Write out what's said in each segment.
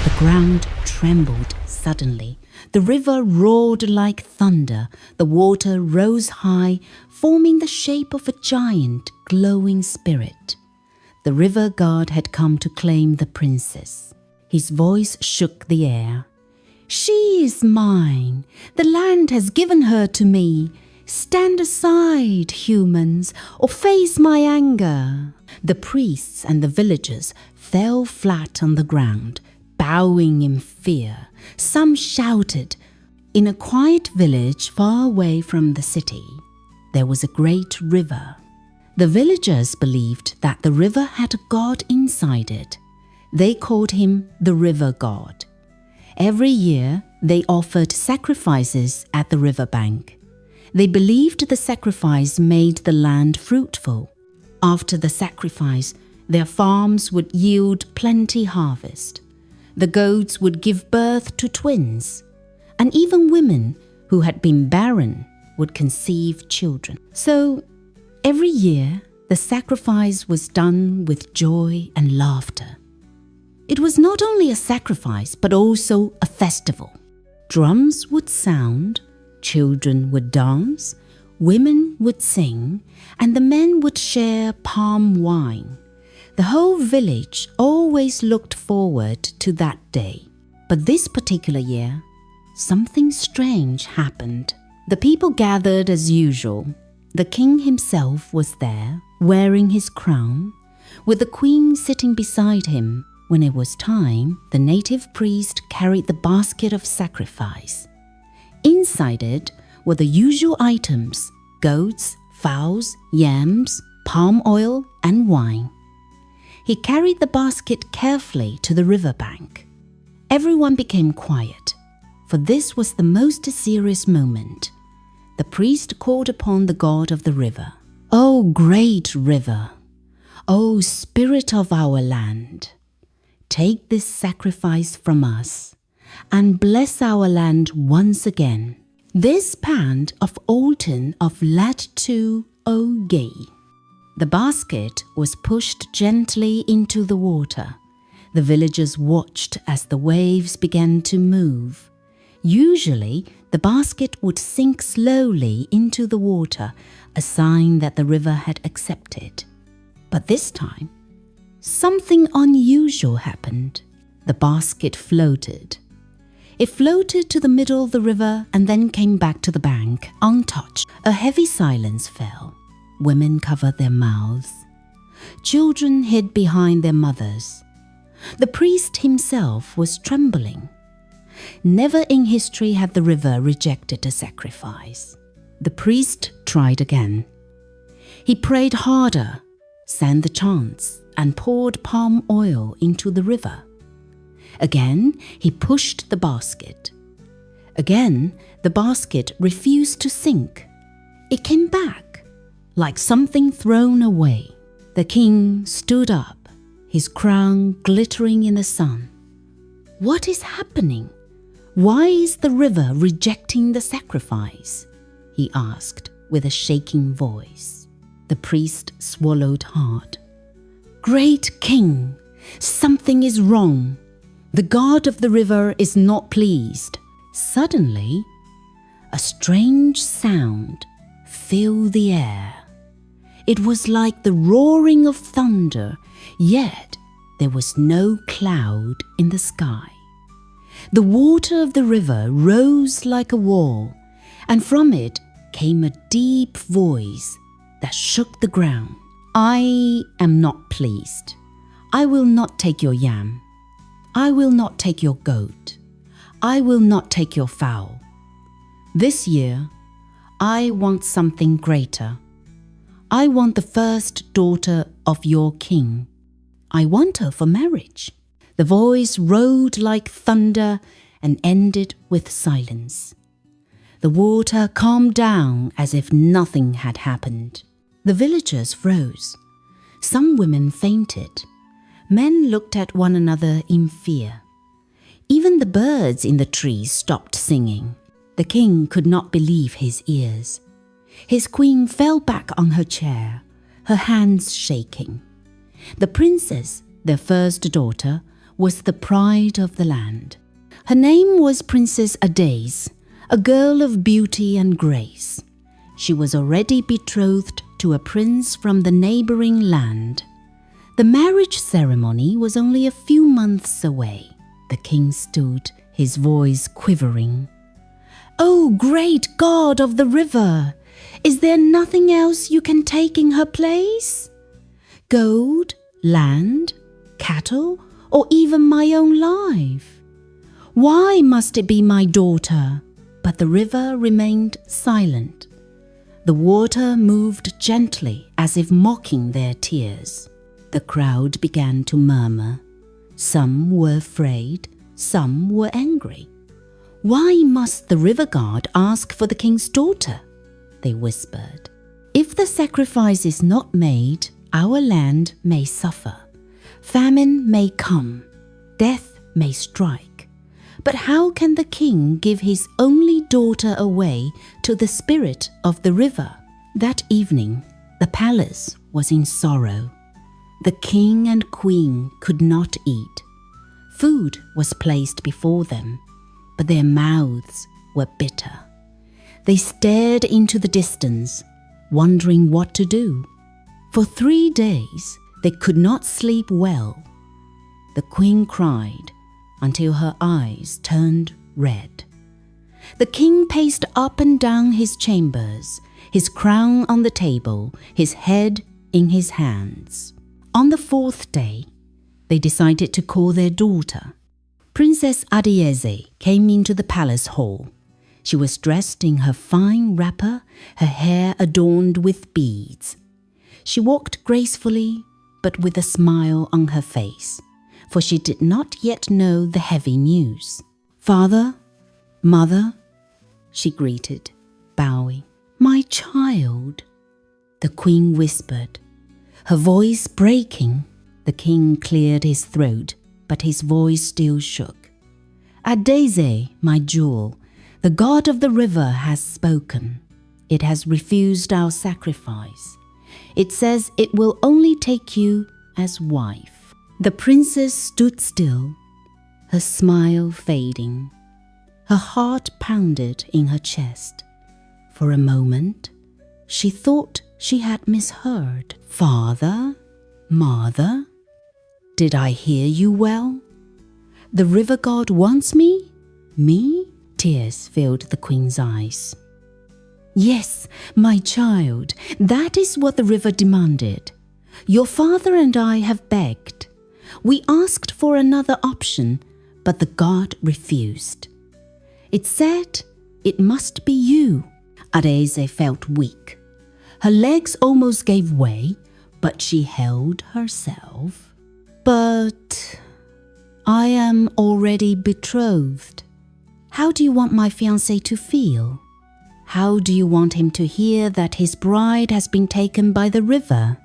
The ground trembled suddenly. The river roared like thunder. The water rose high, forming the shape of a giant, glowing spirit. The river god had come to claim the princess. His voice shook the air. "She is mine. The land has given her to me. Stand aside, humans, or face my anger." The priests and the villagers fell flat on the ground, bowing in fear. Some shouted. In a quiet village far away from the city, there was a great river. The villagers believed that the river had a god inside it. They called him the river god. Every year, they offered sacrifices at the riverbank. They believed the sacrifice made the land fruitful. After the sacrifice, their farms would yield plenty harvest. The goats would give birth to twins, and even women who had been barren would conceive children. So, every year, the sacrifice was done with joy and laughter. It was not only a sacrifice, but also a festival. Drums would sound, children would dance, women would sing, and the men would share palm wine. The whole village always looked forward to that day. But this particular year, something strange happened. The people gathered as usual. The king himself was there, wearing his crown, with the queen sitting beside him. When it was time, the native priest carried the basket of sacrifice. Inside it were the usual items: goats, fowls, yams, palm oil, and wine. He carried the basket carefully to the riverbank. Everyone became quiet, for this was the most serious moment. The priest called upon the god of the river. "O great river, O spirit of our land, take this sacrifice from us and bless our land once again. This pant of Alton of Lat to O Gay." The basket was pushed gently into the water. The villagers watched as the waves began to move. Usually, the basket would sink slowly into the water, a sign that the river had accepted. But this time, something unusual happened. The basket floated. It floated to the middle of the river and then came back to the bank, untouched. A heavy silence fell. Women covered their mouths. Children hid behind their mothers. The priest himself was trembling. Never in history had the river rejected a sacrifice. The priest tried again. He prayed harder, sang the chants, and poured palm oil into the river. Again, he pushed the basket. Again, the basket refused to sink. It came back, like something thrown away. The king stood up, his crown glittering in the sun. "What is happening? Why is the river rejecting the sacrifice?" he asked with a shaking voice. The priest swallowed hard. "Great king, something is wrong. The god of the river is not pleased." Suddenly, a strange sound filled the air. It was like the roaring of thunder, yet there was no cloud in the sky. The water of the river rose like a wall, and from it came a deep voice that shook the ground. "I am not pleased. I will not take your yam. I will not take your goat. I will not take your fowl. This year, I want something greater. I want the first daughter of your king. I want her for marriage." The voice roared like thunder and ended with silence. The water calmed down as if nothing had happened. The villagers froze. Some women fainted. Men looked at one another in fear. Even the birds in the trees stopped singing. The king could not believe his ears. His queen fell back on her chair, her hands shaking. The princess, their first daughter, was the pride of the land. Her name was Princess Adaeze, a girl of beauty and grace. She was already betrothed to a prince from the neighboring land. The marriage ceremony was only a few months away. The king stood, his voice quivering. "Oh, great God of the river! Is there nothing else you can take in her place? Gold, land, cattle, or even my own life? Why must it be my daughter?" But the river remained silent. The water moved gently as if mocking their tears. The crowd began to murmur. Some were afraid, some were angry. "Why must the river god ask for the king's daughter?" they whispered. "If the sacrifice is not made, our land may suffer. Famine may come, death may strike. But how can the king give his only daughter away to the spirit of the river?" That evening, the palace was in sorrow. The king and queen could not eat. Food was placed before them, but their mouths were bitter. They stared into the distance, wondering what to do. For 3 days, they could not sleep well. The queen cried until her eyes turned red. The king paced up and down his chambers, his crown on the table, his head in his hands. On the 4th day, they decided to call their daughter. Princess Adaeze came into the palace hall. She was dressed in her fine wrapper, her hair adorned with beads. She walked gracefully, but with a smile on her face, for she did not yet know the heavy news. "Father, mother," she greeted, bowing. "My child," the queen whispered, her voice breaking. The king cleared his throat, but his voice still shook. "Adaeze, my jewel, the god of the river has spoken. It has refused our sacrifice. It says it will only take you as wife." The princess stood still, her smile fading. Her heart pounded in her chest. For a moment, she thought she had misheard. "Father? Mother? Did I hear you well? The river god wants me? Me?" Tears filled the queen's eyes. "Yes, my child, that is what the river demanded. Your father and I have begged. We asked for another option, but the god refused. It said it must be you." Adaeze felt weak. Her legs almost gave way, but she held herself. "But I am already betrothed. How do you want my fiancé to feel? How do you want him to hear that his bride has been taken by the river?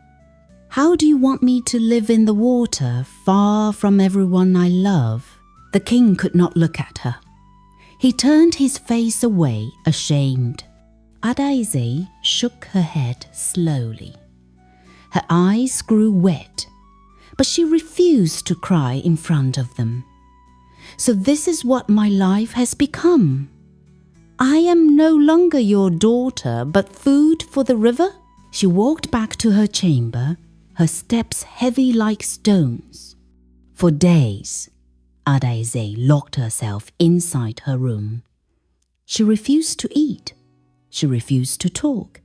How do you want me to live in the water, far from everyone I love?" The king could not look at her. He turned his face away, ashamed. Adaeze shook her head slowly. Her eyes grew wet, but she refused to cry in front of them. "So this is what my life has become. I am no longer your daughter, but food for the river?" She walked back to her chamber, her steps heavy like stones. For days, Adaeze locked herself inside her room. She refused to eat. She refused to talk.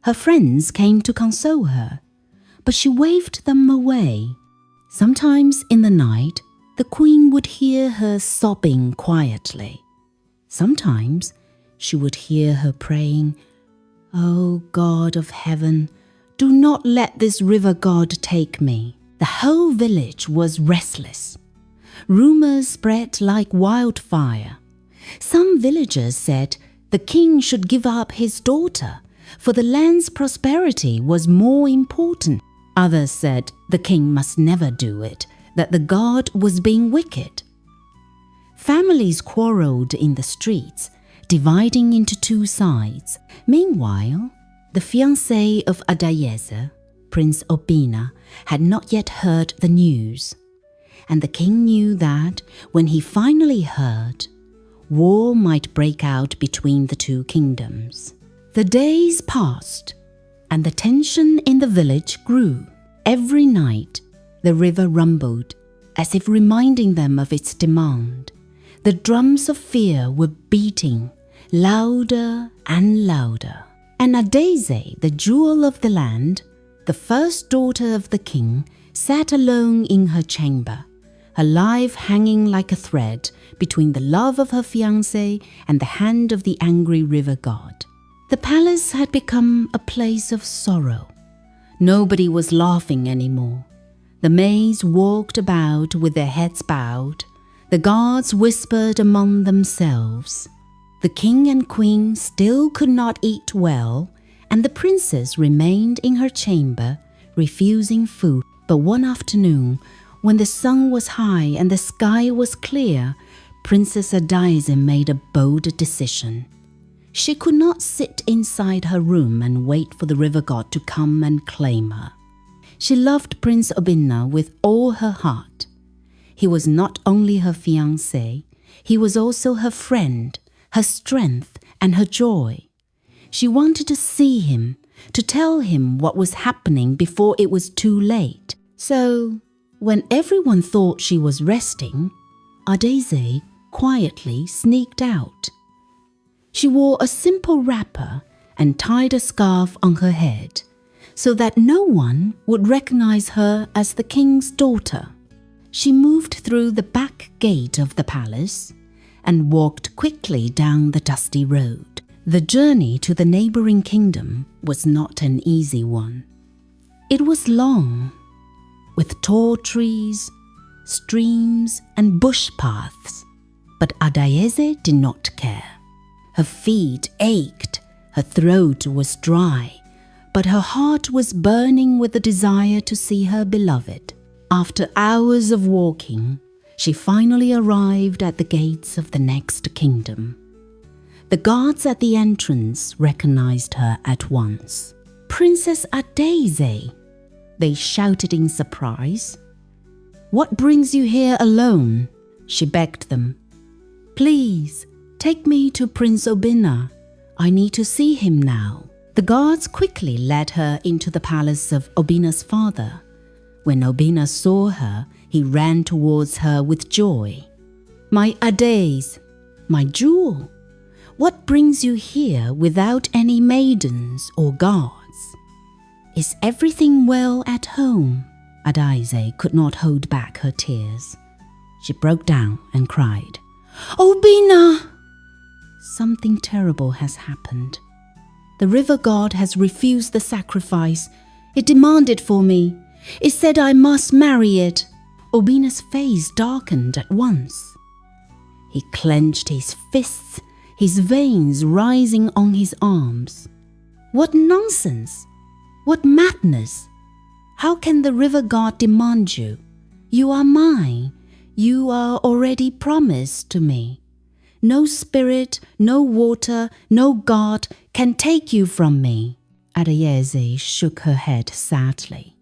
Her friends came to console her, but she waved them away. Sometimes in the night, the queen would hear her sobbing quietly. Sometimes she would hear her praying, "Oh God of heaven, do not let this river god take me." The whole village was restless. Rumors spread like wildfire. Some villagers said the king should give up his daughter, for the land's prosperity was more important. Others said the king must never do it, that the god was being wicked. Families quarreled in the streets, dividing into two sides. Meanwhile, the fiancé of Adaeze, Prince Obina, had not yet heard the news. and the king knew that when he finally heard, war might break out between the two kingdoms. The days passed, and the tension in the village grew. Every night, the river rumbled, as if reminding them of its demand. The drums of fear were beating, louder and louder. And Adaeze, the jewel of the land, the first daughter of the king, sat alone in her chamber, her life hanging like a thread between the love of her fiancé and the hand of the angry river god. The palace had become a place of sorrow. Nobody was laughing anymore. The maids walked about with their heads bowed. The guards whispered among themselves. The king and queen still could not eat well, and the princess remained in her chamber, refusing food. But one afternoon, when the sun was high and the sky was clear, Princess Adaeze made a bold decision. She could not sit inside her room and wait for the river god to come and claim her. She loved Prince Obinna with all her heart. He was not only her fiancé, he was also her friend, her strength and her joy. She wanted to see him, to tell him what was happening before it was too late. So, when everyone thought she was resting, Adaeze quietly sneaked out. She wore a simple wrapper and tied a scarf on her head, so that no one would recognize her as the king's daughter. She moved through the back gate of the palace and walked quickly down the dusty road. The journey to the neighboring kingdom was not an easy one. It was long, with tall trees, streams, and bush paths, but Adaeze did not care. Her feet ached, her throat was dry, but her heart was burning with the desire to see her beloved. After hours of walking, she finally arrived at the gates of the next kingdom. The guards at the entrance recognized her at once. "Princess Adaeze," they shouted in surprise. "What brings you here alone?" she begged them. "Please, take me to Prince Obinna. I need to see him now." The guards quickly led her into the palace of Obina's father. When Obina saw her, he ran towards her with joy. "My Adaeze, my jewel, what brings you here without any maidens or guards? Is everything well at home?" Adaeze could not hold back her tears. She broke down and cried, "Obina! Something terrible has happened. The river god has refused the sacrifice. It demanded for me. It said I must marry it." Obina's face darkened at once. He clenched his fists, his veins rising on his arms. "What nonsense! What madness! How can the river god demand you? You are mine. You are already promised to me. No spirit, no water, no god can take you from me." Adaeze shook her head sadly.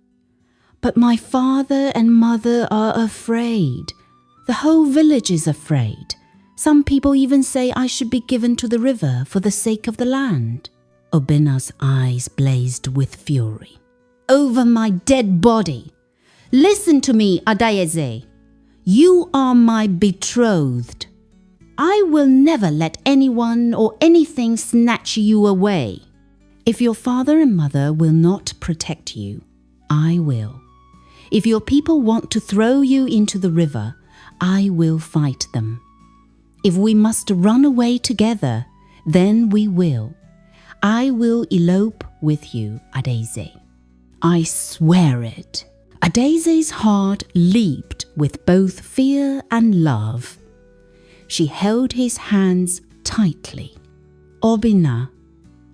"But my father and mother are afraid. The whole village is afraid. Some people even say I should be given to the river for the sake of the land." Obina's eyes blazed with fury. "Over my dead body! Listen to me, Adaeze. You are my betrothed. I will never let anyone or anything snatch you away. If your father and mother will not protect you, I will. If your people want to throw you into the river, I will fight them. If we must run away together, then we will. I will elope with you, Adaeze. I swear it." Adaeze's heart leaped with both fear and love. She held his hands tightly. "Obina,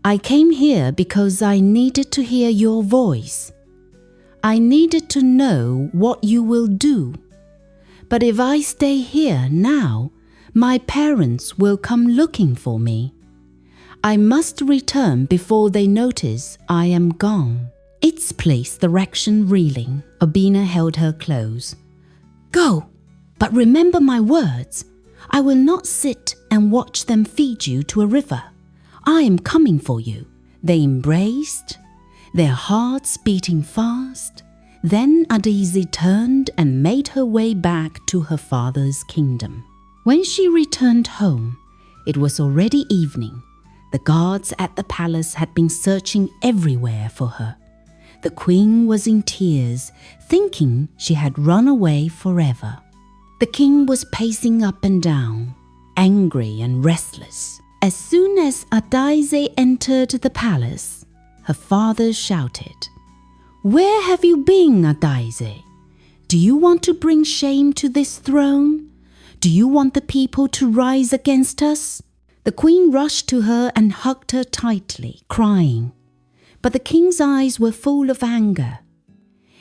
I came here because I needed to hear your voice. I needed to know what you will do. But if I stay here now, my parents will come looking for me. I must return before they notice I am gone." Its place direction reeling, Obina held her close. Go, but remember my words. I will not sit and watch them feed you to a river. I am coming for you." They embraced, their hearts beating fast. Then Adaeze turned and made her way back to her father's kingdom. When she returned home, it was already evening. The guards at the palace had been searching everywhere for her. The queen was in tears, thinking she had run away forever. The king was pacing up and down, angry and restless. As soon as Adaeze entered the palace, her father shouted, "Where have you been, Adaeze? Do you want to bring shame to this throne? Do you want the people to rise against us?" The queen rushed to her and hugged her tightly, crying. But the king's eyes were full of anger.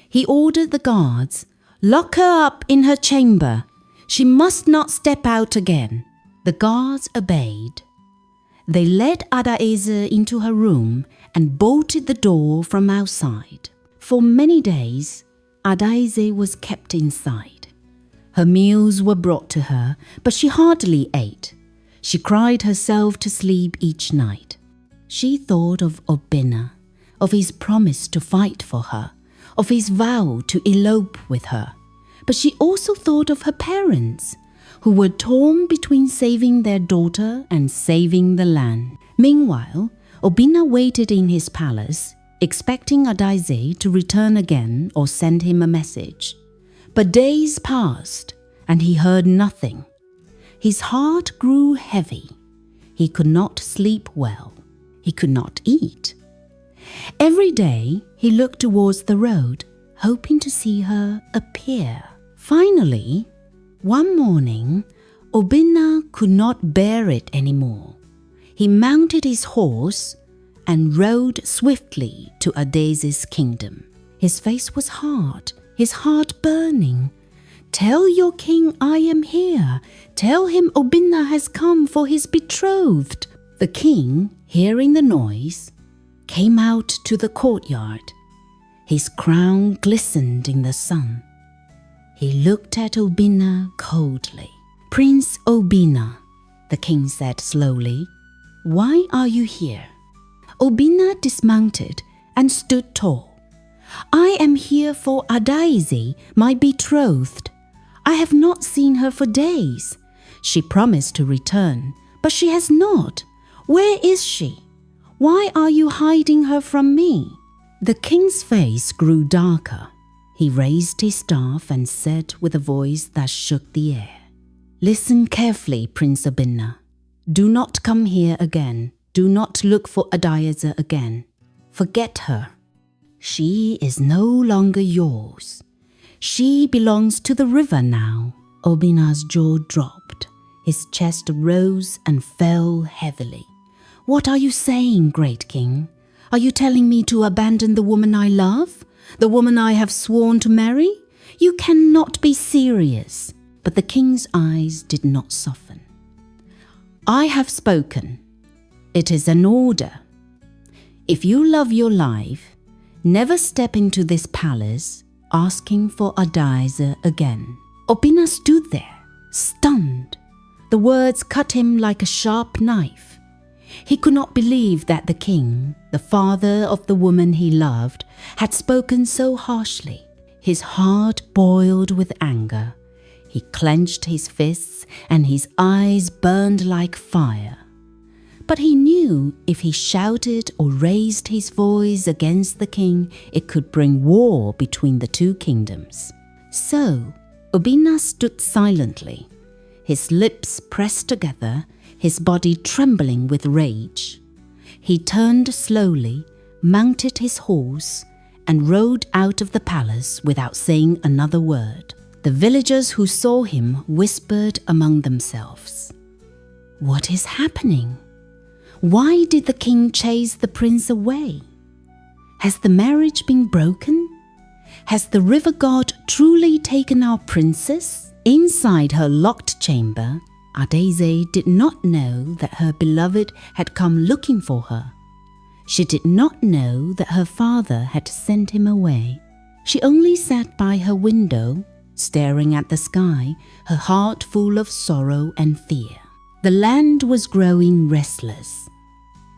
He ordered the guards, "Lock her up in her chamber. She must not step out again." The guards obeyed. They led Adaeze into her room and bolted the door from outside. For many days, Adaeze was kept inside. Her meals were brought to her, but she hardly ate. She cried herself to sleep each night. She thought of Obina, of his promise to fight for her, of his vow to elope with her. But she also thought of her parents, who were torn between saving their daughter and saving the land. Meanwhile, Obina waited in his palace, expecting Adaeze to return again or send him a message. But days passed, and he heard nothing. His heart grew heavy. He could not sleep well. He could not eat. Every day, he looked towards the road, hoping to see her appear. Finally, one morning, Obina could not bear it anymore. He mounted his horse and rode swiftly to Adaeze's kingdom. His face was hard, his heart burning. "Tell your king I am here. Tell him Obina has come for his betrothed." The king, hearing the noise, came out to the courtyard. His crown glistened in the sun. He looked at Obina coldly. "Prince Obina," the king said slowly, "why are you here?" Obina dismounted and stood tall. "I am here for Adaeze, my betrothed. I have not seen her for days. She promised to return, but she has not. Where is she? Why are you hiding her from me?" The king's face grew darker. He raised his staff and said with a voice that shook the air, "Listen carefully, Prince Obinna. Do not come here again. Do not look for Adaeze again. Forget her. She is no longer yours. She belongs to the river now." Obina's jaw dropped. His chest rose and fell heavily. "What are you saying, great king? Are you telling me to abandon the woman I love? The woman I have sworn to marry? You cannot be serious." But the king's eyes did not soften. "I have spoken. It is an order. If you love your life, never step into this palace asking for Adaeze again." Obina stood there, stunned. The words cut him like a sharp knife. He could not believe that the king, the father of the woman he loved, had spoken so harshly. His heart boiled with anger. He clenched his fists and his eyes burned like fire. But he knew if he shouted or raised his voice against the king, it could bring war between the two kingdoms. So, Obina stood silently, his lips pressed together, his body trembling with rage. He turned slowly, mounted his horse, and rode out of the palace without saying another word. The villagers who saw him whispered among themselves, "What is happening? Why did the king chase the prince away? Has the marriage been broken? Has the river god truly taken our princess?" Inside her locked chamber, Adaeze did not know that her beloved had come looking for her. She did not know that her father had sent him away. She only sat by her window, staring at the sky, her heart full of sorrow and fear. The land was growing restless.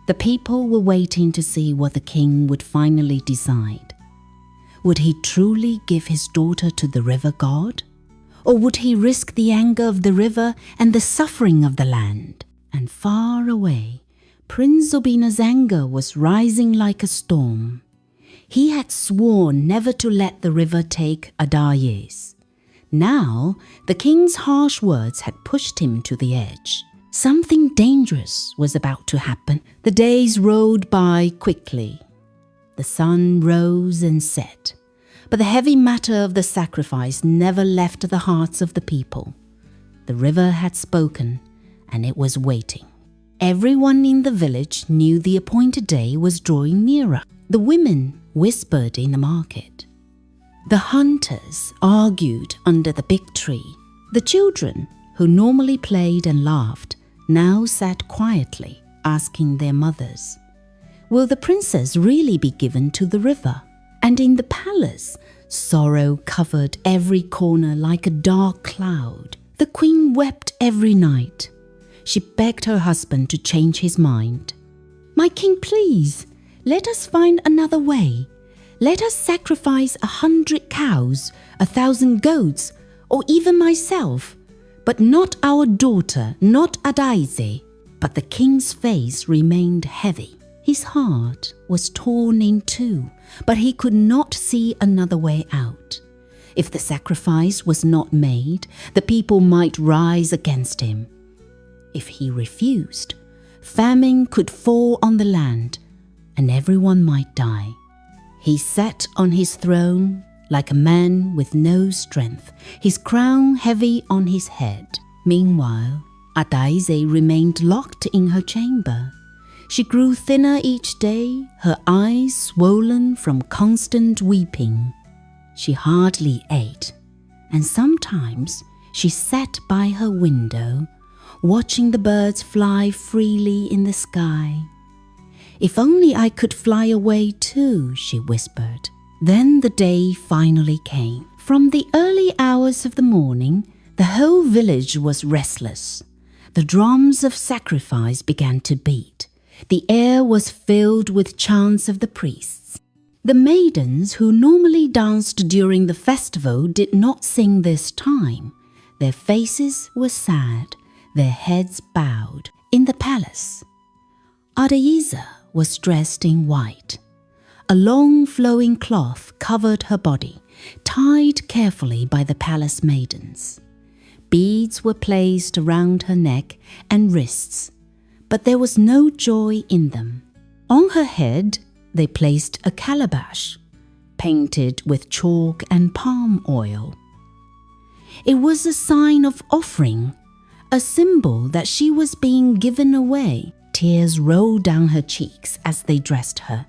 The people were waiting to see what the king would finally decide. Would he truly give his daughter to the river god? Or would he risk the anger of the river and the suffering of the land? And far away, Prince Obina's anger was rising like a storm. He had sworn never to let the river take Adaeze. Now, the king's harsh words had pushed him to the edge. Something dangerous was about to happen. The days rolled by quickly. The sun rose and set, but the heavy matter of the sacrifice never left the hearts of the people. The river had spoken, and it was waiting. Everyone in the village knew the appointed day was drawing nearer. The women whispered in the market. The hunters argued under the big tree. The children, who normally played and laughed, now sat quietly, asking their mothers, will the princess really be given to the river? And in the palace, sorrow covered every corner like a dark cloud. The queen wept every night. She begged her husband to change his mind. My king, please, let us find another way. Let us sacrifice 100 cows, 1,000 goats, or even myself. But not our daughter, not Adaeze. But the king's face remained heavy. His heart was torn in two, but he could not see another way out. If the sacrifice was not made, the people might rise against him. If he refused, famine could fall on the land, and everyone might die. He sat on his throne like a man with no strength, his crown heavy on his head. Meanwhile, Adaeze remained locked in her chamber. She grew thinner each day, her eyes swollen from constant weeping. She hardly ate, and sometimes she sat by her window, watching the birds fly freely in the sky. If only I could fly away too, she whispered. Then the day finally came. From the early hours of the morning, the whole village was restless. The drums of sacrifice began to beat. The air was filled with chants of the priests. The maidens who normally danced during the festival did not sing this time. Their faces were sad, their heads bowed. In the palace, Adaeze was dressed in white. A long flowing cloth covered her body, tied carefully by the palace maidens. Beads were placed around her neck and wrists, but there was no joy in them. On her head, they placed a calabash, painted with chalk and palm oil. It was a sign of offering, a symbol that she was being given away. Tears rolled down her cheeks as they dressed her.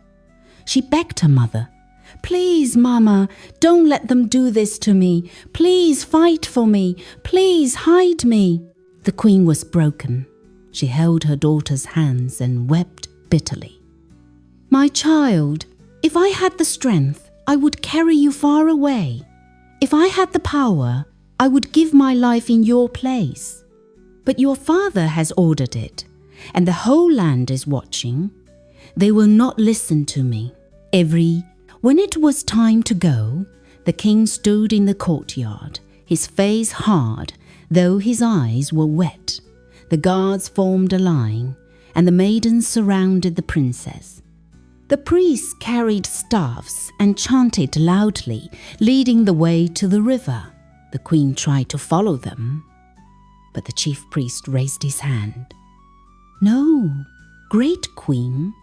She begged her mother, "Please, Mama, don't let them do this to me. Please fight for me. Please hide me." The queen was broken. She held her daughter's hands and wept bitterly. "My child, if I had the strength, I would carry you far away. If I had the power, I would give my life in your place. But your father has ordered it, and the whole land is watching. They will not listen to me." When it was time to go, the king stood in the courtyard, his face hard, though his eyes were wet. The guards formed a line, and the maidens surrounded the princess. The priests carried staffs and chanted loudly, leading the way to the river. The queen tried to follow them, but the chief priest raised his hand. "No, great queen,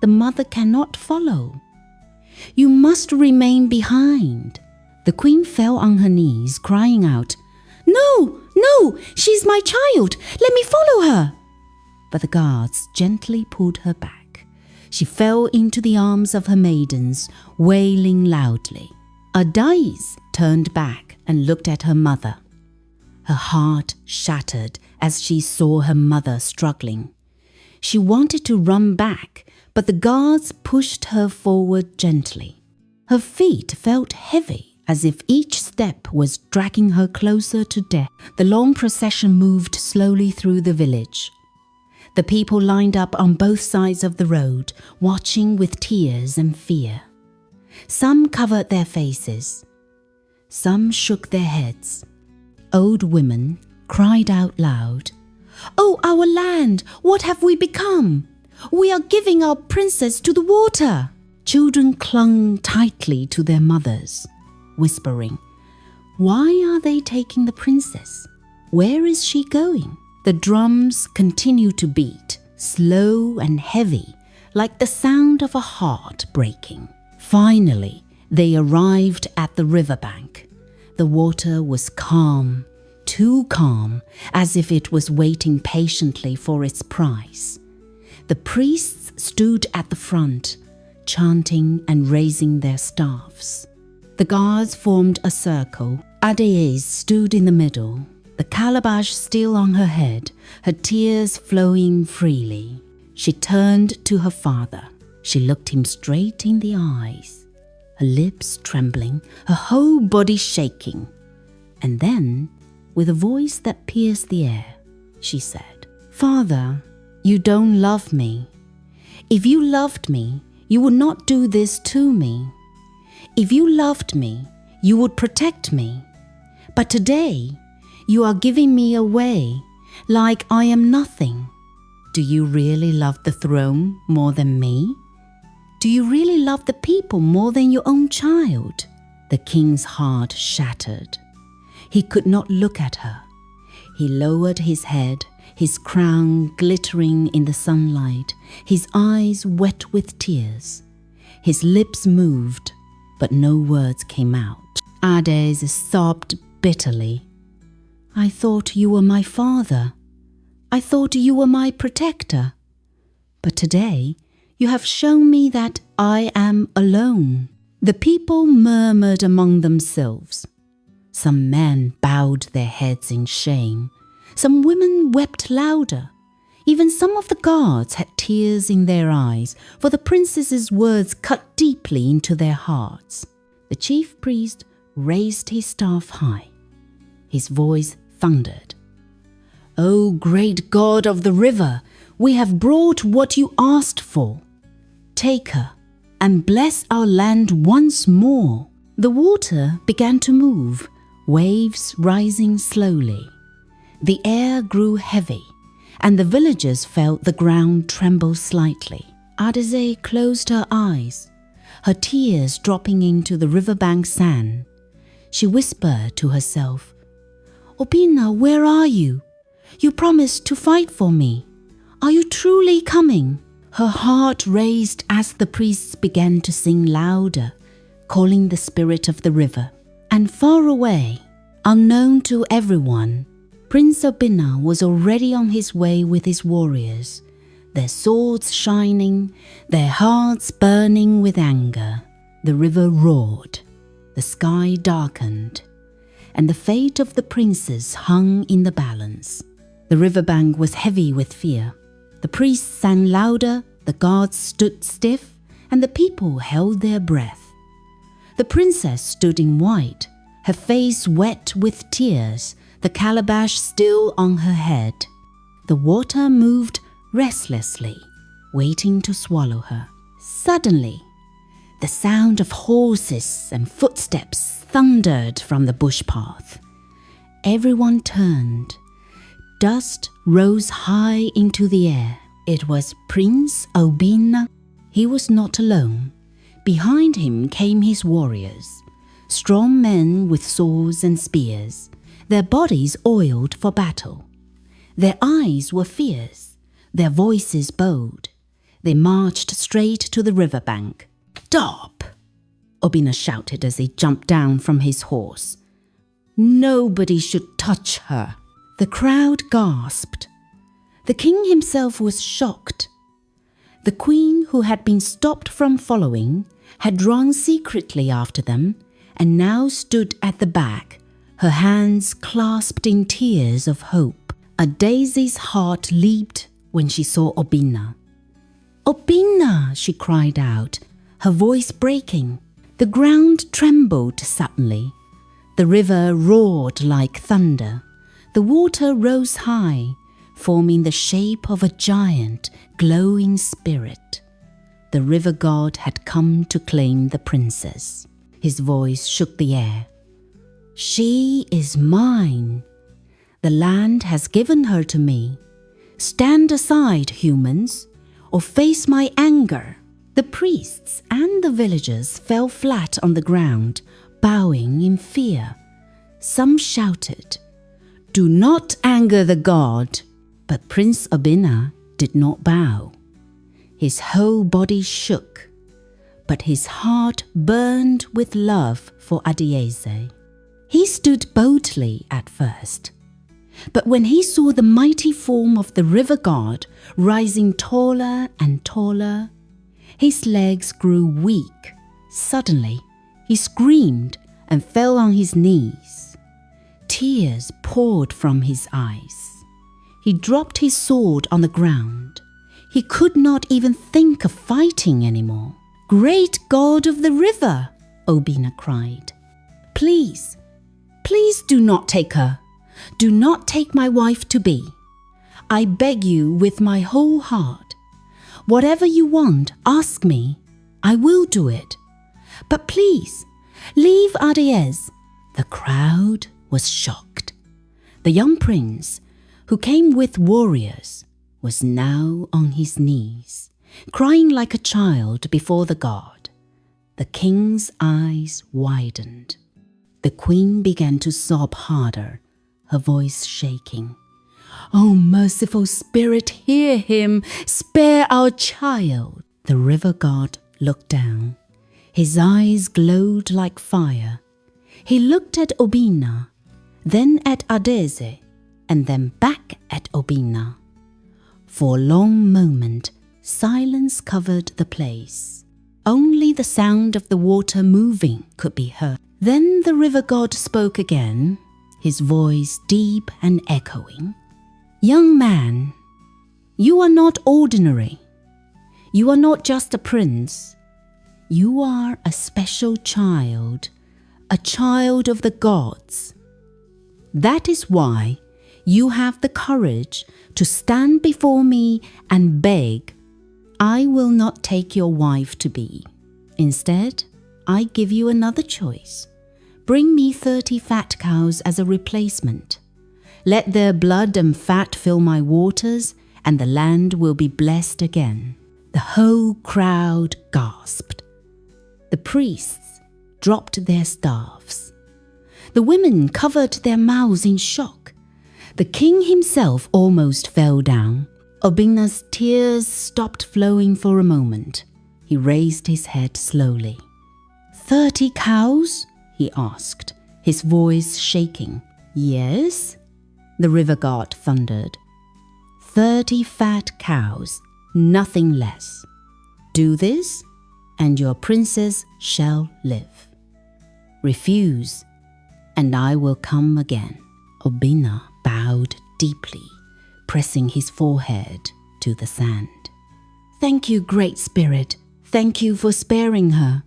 the mother cannot follow. You must remain behind." The queen fell on her knees, crying out, "No, no, she's my child. Let me follow her." But the guards gently pulled her back. She fell into the arms of her maidens, wailing loudly. Adaeze turned back and looked at her mother. Her heart shattered as she saw her mother struggling. She wanted to run back, but the guards pushed her forward gently. Her feet felt heavy As if each step was dragging her closer to death, the long procession moved slowly through the village. The people lined up on both sides of the road, watching with tears and fear. Some covered their faces. Some shook their heads. Old women cried out loud, "Oh, our land, what have we become? We are giving our princess to the water." Children clung tightly to their mothers, whispering, "Why are they taking the princess? Where is she going?" The drums continued to beat, slow and heavy, like the sound of a heart breaking. Finally, they arrived at the riverbank. The water was calm, too calm, as if it was waiting patiently for its prize. The priests stood at the front, chanting and raising their staffs. The guards formed a circle. Adaeze stood in the middle, the calabash still on her head, her tears flowing freely. She turned to her father. She looked him straight in the eyes, her lips trembling, her whole body shaking. And then, with a voice that pierced the air, she said, "Father, you don't love me. If you loved me, you would not do this to me. If you loved me, you would protect me. But today, you are giving me away like I am nothing. Do you really love the throne more than me? Do you really love the people more than your own child?" The king's heart shattered. He could not look at her. He lowered his head, his crown glittering in the sunlight, his eyes wet with tears. His lips moved, but no words came out. Adaeze sobbed bitterly. "I thought you were my father. I thought you were my protector. But today, you have shown me that I am alone." The people murmured among themselves. Some men bowed their heads in shame. Some women wept louder. Even some of the guards had tears in their eyes, for the princess's words cut deeply into their hearts. The chief priest raised his staff high. His voice thundered. "O great God of the river, we have brought what you asked for. Take her and bless our land once more." The water began to move, waves rising slowly. The air grew heavy, and the villagers felt the ground tremble slightly. Adaeze closed her eyes, her tears dropping into the riverbank sand. She whispered to herself, "Obina, where are you? You promised to fight for me. Are you truly coming?" Her heart raced as the priests began to sing louder, calling the spirit of the river. And far away, unknown to everyone, Prince Obinna was already on his way with his warriors, their swords shining, their hearts burning with anger. The river roared, the sky darkened, and the fate of the princess hung in the balance. The riverbank was heavy with fear. The priests sang louder, the guards stood stiff, and the people held their breath. The princess stood in white, her face wet with tears, the calabash still on her head. The water moved restlessly, waiting to swallow her. Suddenly, the sound of horses and footsteps thundered from the bush path. Everyone turned. Dust rose high into the air. It was Prince Obinna. He was not alone. Behind him came his warriors, strong men with swords and spears, their bodies oiled for battle. Their eyes were fierce, their voices bold. They marched straight to the riverbank. "Stop!" Obina shouted as he jumped down from his horse. "Nobody should touch her." The crowd gasped. The king himself was shocked. The queen, who had been stopped from following, had run secretly after them and now stood at the back, her hands clasped in tears of hope. Adaeze's heart leaped when she saw Obina. "Obina!" she cried out, her voice breaking. The ground trembled suddenly. The river roared like thunder. The water rose high, forming the shape of a giant, glowing spirit. The river god had come to claim the princess. His voice shook the air. She is mine. The land has given her to me. Stand aside, humans, or face my anger. The priests and the villagers fell flat on the ground, bowing in fear. Some shouted, "Do not anger the god." But Prince Obina did not bow. His whole body shook, but his heart burned with love for Adaeze. He stood boldly at first, but when he saw the mighty form of the river god rising taller and taller, his legs grew weak. Suddenly, he screamed and fell on his knees. Tears poured from his eyes. He dropped his sword on the ground. He could not even think of fighting anymore. "Great God of the river," Obina cried. Please do not take her. Do not take my wife-to-be. I beg you with my whole heart. Whatever you want, ask me. I will do it. But please, leave Adaeze." The crowd was shocked. The young prince, who came with warriors, was now on his knees, crying like a child before the god. The king's eyes widened. The queen began to sob harder, her voice shaking. "Oh, merciful spirit, hear him! Spare our child!" The river god looked down. His eyes glowed like fire. He looked at Obina, then at Adaeze, and then back at Obina. For a long moment, silence covered the place. Only the sound of the water moving could be heard. Then the river god spoke again, his voice deep and echoing. "Young man, you are not ordinary. You are not just a prince. You are a special child, a child of the gods. That is why you have the courage to stand before me and beg. I will not take your wife-to-be. Instead, I give you another choice. Bring me 30 fat cows as a replacement. Let their blood and fat fill my waters, and the land will be blessed again." The whole crowd gasped. The priests dropped their staffs. The women covered their mouths in shock. The king himself almost fell down. Obina's tears stopped flowing for a moment. He raised his head slowly. 30 cows? He asked, his voice shaking. "Yes," the river god thundered. 30 fat cows, nothing less. Do this, and your princess shall live. Refuse, and I will come again." Obina bowed deeply, pressing his forehead to the sand. "Thank you, Great Spirit. Thank you for sparing her.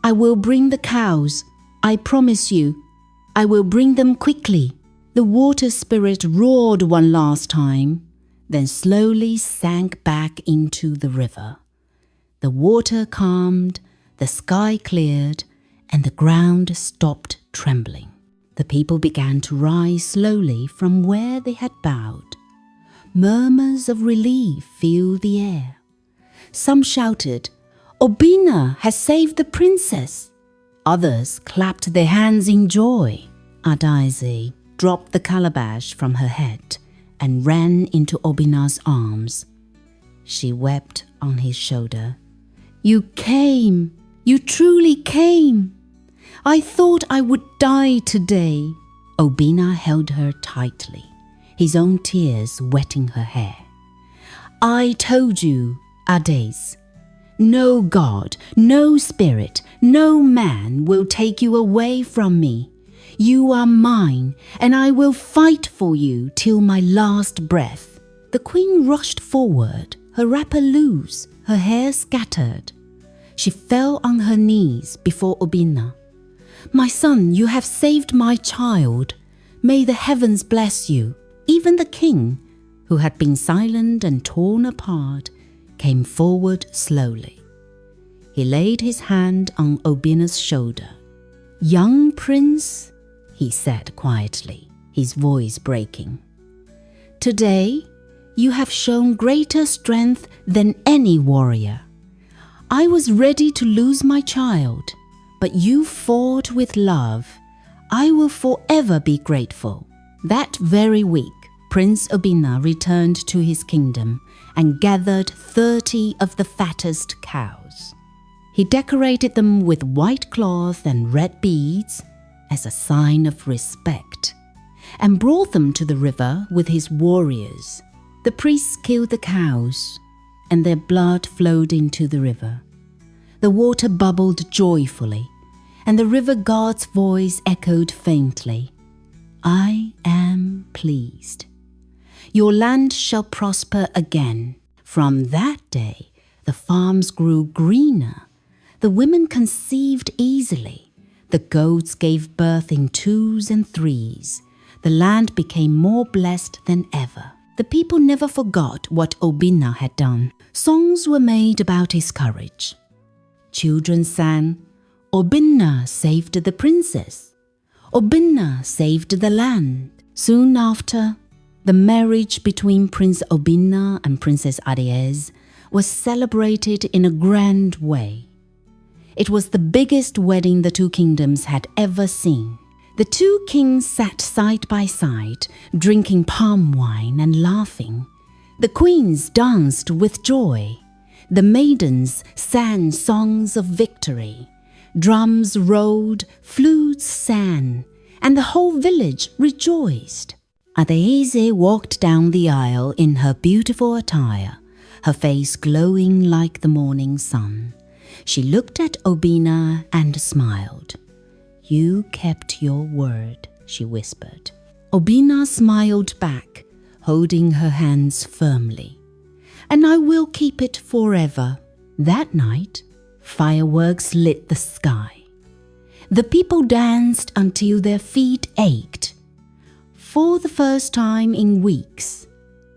I will bring the cows. I promise you, I will bring them quickly." The water spirit roared one last time, then slowly sank back into the river. The water calmed, the sky cleared, and the ground stopped trembling. The people began to rise slowly from where they had bowed. Murmurs of relief filled the air. Some shouted, "Obina has saved the princess." Others clapped their hands in joy. Adaeze dropped the calabash from her head and ran into Obina's arms. She wept on his shoulder. "You came! You truly came! I thought I would die today." Obina held her tightly, his own tears wetting her hair. "I told you, Adaeze, no god, no spirit, no man will take you away from me. You are mine, and I will fight for you till my last breath." The queen rushed forward, her wrapper loose, her hair scattered. She fell on her knees before Obina. "My son, you have saved my child. May the heavens bless you." Even the king, who had been silent and torn apart, came forward slowly. He laid his hand on Obina's shoulder. "Young prince," he said quietly, his voice breaking, "today you have shown greater strength than any warrior. I was ready to lose my child, but you fought with love. I will forever be grateful." That very week, Prince Obina returned to his kingdom and gathered 30 of the fattest cows. He decorated them with white cloth and red beads as a sign of respect, and brought them to the river with his warriors. The priests killed the cows, and their blood flowed into the river. The water bubbled joyfully, and the river god's voice echoed faintly, "I am pleased. Your land shall prosper again." From that day, the farms grew greener. The women conceived easily. The goats gave birth in 2s and 3s. The land became more blessed than ever. The people never forgot what Obina had done. Songs were made about his courage. Children sang, "Obina saved the princess. Obina saved the land." Soon after, the marriage between Prince Obinna and Princess Adaeze was celebrated in a grand way. It was the biggest wedding the two kingdoms had ever seen. The two kings sat side by side, drinking palm wine and laughing. The queens danced with joy. The maidens sang songs of victory. Drums rolled, flutes sang, and the whole village rejoiced. Adaeze walked down the aisle in her beautiful attire, her face glowing like the morning sun. She looked at Obina and smiled. "You kept your word," she whispered. Obina smiled back, holding her hands firmly. "And I will keep it forever." That night, fireworks lit the sky. The people danced until their feet ached. For the first time in weeks,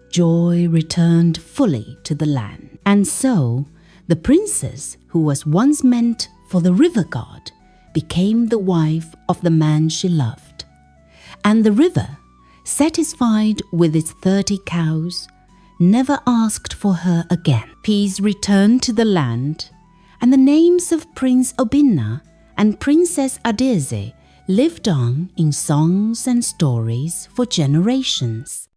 joy returned fully to the land. And so, the princess, who was once meant for the river god, became the wife of the man she loved. And the river, satisfied with its 30 cows, never asked for her again. Peace returned to the land, and the names of Prince Obinna and Princess Adaeze lived on in songs and stories for generations.